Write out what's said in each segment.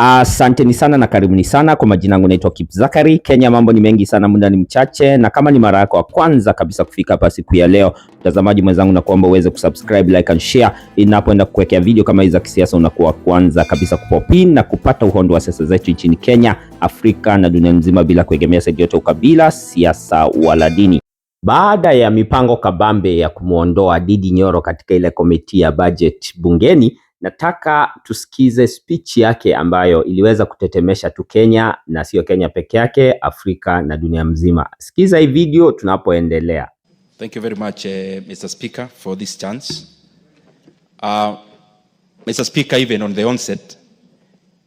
Asanteni sana na karibuni sana. Kwa majina yangu naitwa Kip Zakari. Kenya mambo ni mengi sana, muda ni mchache, na kama ni mara yako ya kwanza kabisa kufika hapa siku ya leo, mtazamaji mwenzangu, na kuomba uweze kusubscribe, like and share. Inapoenda kuwekea video kama hizi za kisiasa, unakuwa kwanza kabisa kupopin na kupata uhondo wa siasa zetu nchini Kenya, Afrika na dunia nzima, bila kuegemea side yote, ukabila, siasa wala dini. Baada ya mipango kabambe ya kumuondoa Ndindi Nyoro katika ile komiti ya budget bungeni, nataka tusikize speech yake ambayo iliweza kutetemesha tu Kenya, na sio Kenya peke yake, Afrika na dunia mzima. Sikiza hii video tunapoendelea. Thank you very much, Mr. Speaker, for this chance. Mr. Speaker, even on the onset,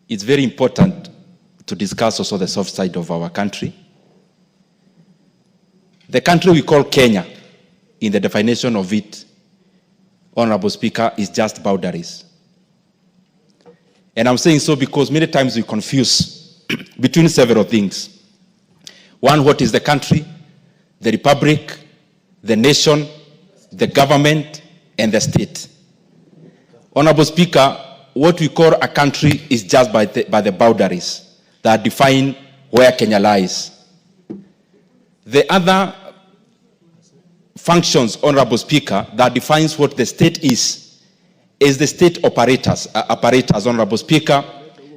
it's very important to discuss also the soft side of our country. The country we call Kenya, in the definition of it, Honorable Speaker, is just boundaries. And I'm saying so because many times we confuse between several things. One, what is the country, the republic, the nation, the government, and the state. Honorable Speaker, what we call a country is just by the boundaries that define where Kenya lies. The other functions, Honorable Speaker, that defines what the state is the state apparatus, Honorable Speaker,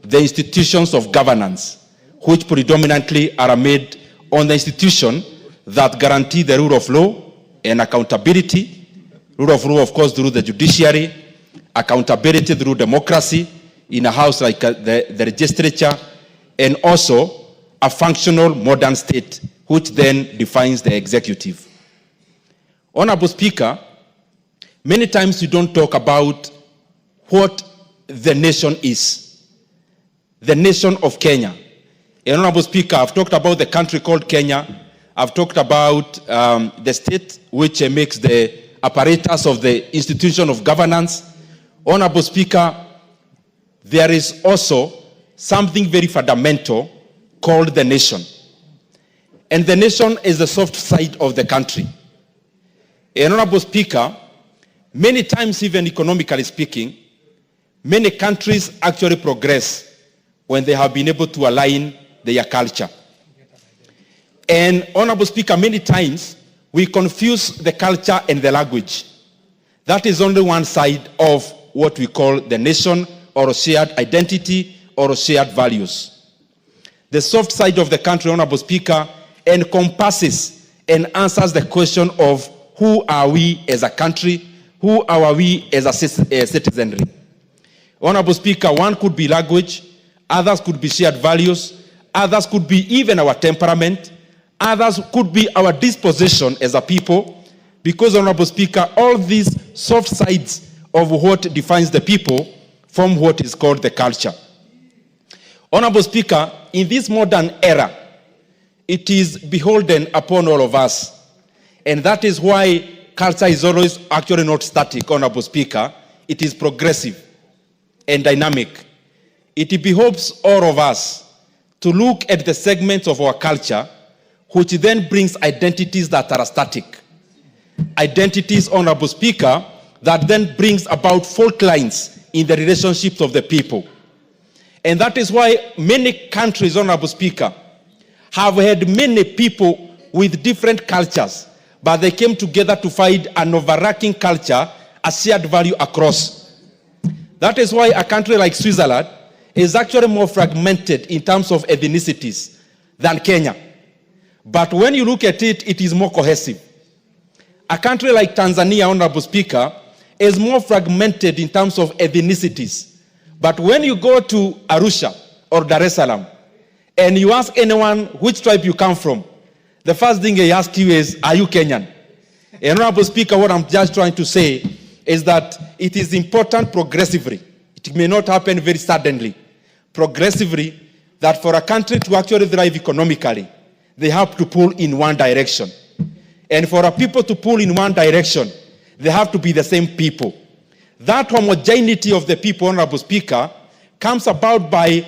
the institutions of governance, which predominantly are made on the institution that guarantee the rule of law and accountability. Rule of law, of course, through the judiciary, accountability through democracy in a house like the legislature, and also a functional modern state, which then defines the executive. Honorable Speaker, many times you don't talk about what the nation is. The nation of Kenya. And Honorable Speaker, I've talked about the country called Kenya. I've talked about the state, which makes the apparatus of the institution of governance. Honorable Speaker, there is also something very fundamental called the nation. And the nation is the soft side of the country. And Honorable Speaker, many times, even economically speaking, many countries actually progress when they have been able to align their culture. And Honorable Speaker, many times we confuse the culture and the language. That is only one side of what we call the nation, or a shared identity, or a shared values. The soft side of the country, Honorable Speaker, encompasses and answers the question of who are we as a country, who are we as a citizenry. Honorable Speaker, one could be language, others could be shared values, others could be even our temperament, others could be our disposition as a people, because, Honorable Speaker, all these soft sides of what defines the people form what is called the culture. Honorable Speaker, in this modern era, it is beholden upon all of us, and that is why culture is always actually not static, Honorable Speaker. It is progressive and dynamic. It behoves all of us to look at the segments of our culture, which then brings identities that are static. Identities, Honorable Speaker, that then brings about fault lines in the relationships of the people. And that is why many countries, Honorable Speaker, have had many people with different cultures, but they came together to find an overarching culture, a shared value across. That is why a country like Switzerland is actually more fragmented in terms of ethnicities than Kenya. But when you look at it, it is more cohesive. A country like Tanzania, Honorable Speaker, is more fragmented in terms of ethnicities. But when you go to Arusha or Dar es Salaam, and you ask anyone which tribe you come from, the first thing they ask you is, are you Kenyan? And Honorable Speaker, what I'm just trying to say is that it is important progressively. It may not happen very suddenly. Progressively, that for a country to actually thrive economically, they have to pull in one direction. And for a people to pull in one direction, they have to be the same people. That homogeneity of the people, Honorable Speaker, comes about by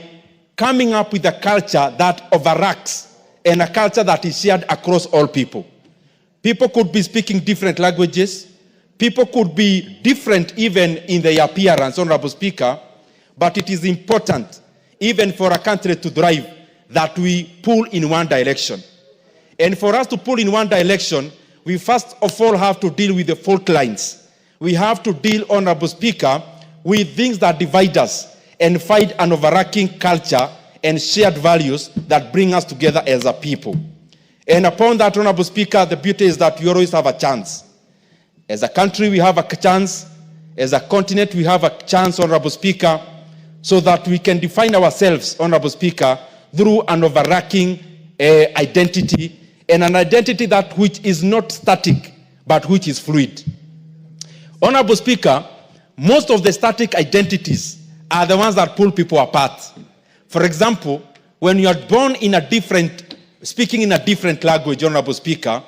coming up with a culture that overacts and a culture that is shared across all people. People could be speaking different languages. People could be different even in their appearance, Honorable Speaker, but it is important even for a country to thrive, that we pull in one direction. And for us to pull in one direction, we first of all have to deal with the fault lines. We have to deal, Honorable Speaker, with things that divide us and find an overarching culture and shared values that bring us together as a people. And upon that, Honorable Speaker, the beauty is that we always have a chance. As a country, we have a chance. As a continent, we have a chance, Honorable Speaker, so that we can define ourselves, Honorable Speaker, through an overarching identity, and an identity that which is not static, but which is fluid. Honorable Speaker, most of the static identities are the ones that pull people apart. For example, when you are born in a different, speaking in a different language, Honorable Speaker,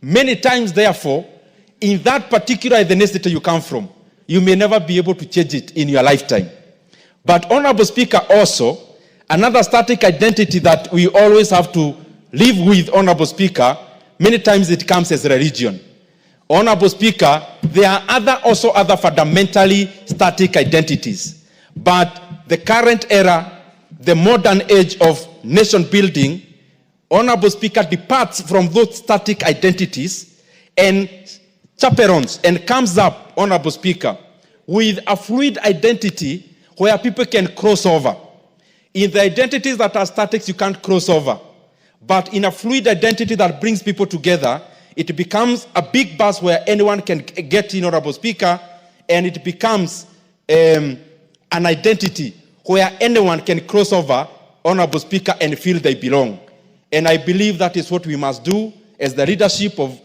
many times, therefore, in that particular ethnicity you come from, you may never be able to change it in your lifetime. But, Honorable Speaker, also, another static identity that we always have to live with, Honorable Speaker, many times it comes as religion. Honorable Speaker, there are also other fundamentally static identities. But the current era, the modern age of nation building, Honorable Speaker, departs from those static identities and chaperones and comes up, Honorable Speaker, with a fluid identity where people can cross over. In the identities that are static, you can't cross over. But in a fluid identity that brings people together, it becomes a big bus where anyone can get in, Honorable Speaker, and it becomes an identity where anyone can cross over, Honorable Speaker, and feel they belong. And I believe that is what we must do as the leadership of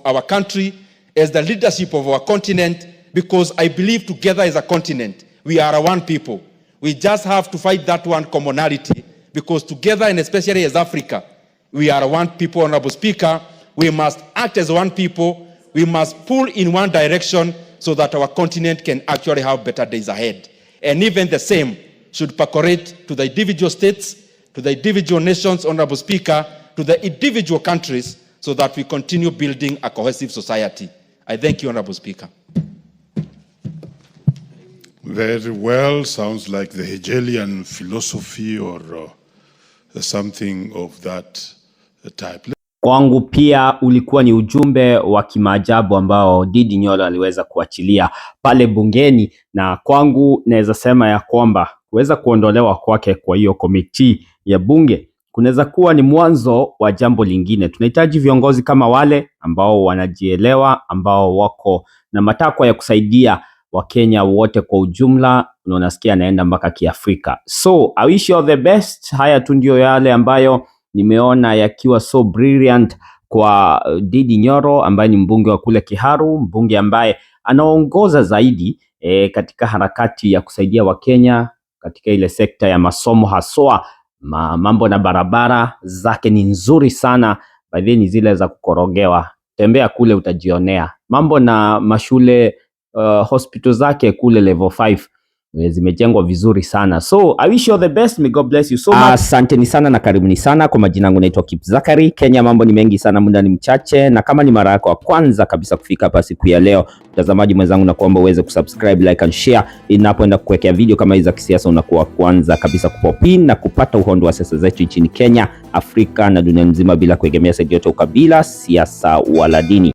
our country, as the leadership of our continent, because I believe together as a continent, we are one people. We just have to fight that one commonality, because together, and especially as Africa, we are one people, Honorable Speaker. We must act as one people. We must pull in one direction so that our continent can actually have better days ahead. And even the same should percolate to the individual states, to the individual nations, Honorable Speaker, to the individual countries, so that we continue building a cohesive society. I thank you, Honorable Speaker. Very well. Sounds like the Hegelian philosophy or something of that type. Kwangu pia ulikuwa ni ujumbe wa kimaajabu ambao Ndindi Nyoro aliweza kuachilia pale bungeni, na kwangu naweza sema ya kwamba kuweza kuondolewa kwake kwa hiyo komiti ya bunge kunaweza kuwa ni mwanzo wa jambo lingine. Tunahitaji viongozi kama wale ambao wanajielewa, ambao wako na matakwa ya kusaidia Wakenya wote kwa ujumla, na unasikia anaenda mpaka kiafrika. So I wish you all the best. Haya tu ndio yale ambayo nimeona yakiwa so brilliant kwa Ndindi Nyoro, ambaye ni mbunge wa kule Kiharu, mbunge ambaye anaongoza zaidi katika harakati ya kusaidia Wakenya katika ile sekta ya masomo, haswa mambo na barabara zake ni nzuri sana. Baadhi ni zile za kukorogewa, tembea kule utajionea. Mambo na mashule, hospital zake kule level 5 zimejengwa vizuri sana. So I wish you the best. May God bless you so much. Asanteni sana na karibuni sana. Kwa majina yangu naitwa Zachary. Kenya mambo ni mengi sana, muda ni mchache, na kama ni mara yako ya kwanza kabisa kufika hapa siku ya leo, mtazamaji mwenzangu, na kuomba uweze kusubscribe, like and share. Inapoenda kuwekea video kama hizi za kisiasa, unakuwa kwanza kabisa kupopin na kupata uhondo wa siasa zetu nchini Kenya, Afrika na dunia nzima, bila kuegemea side yote, ukabila, siasa wala dini.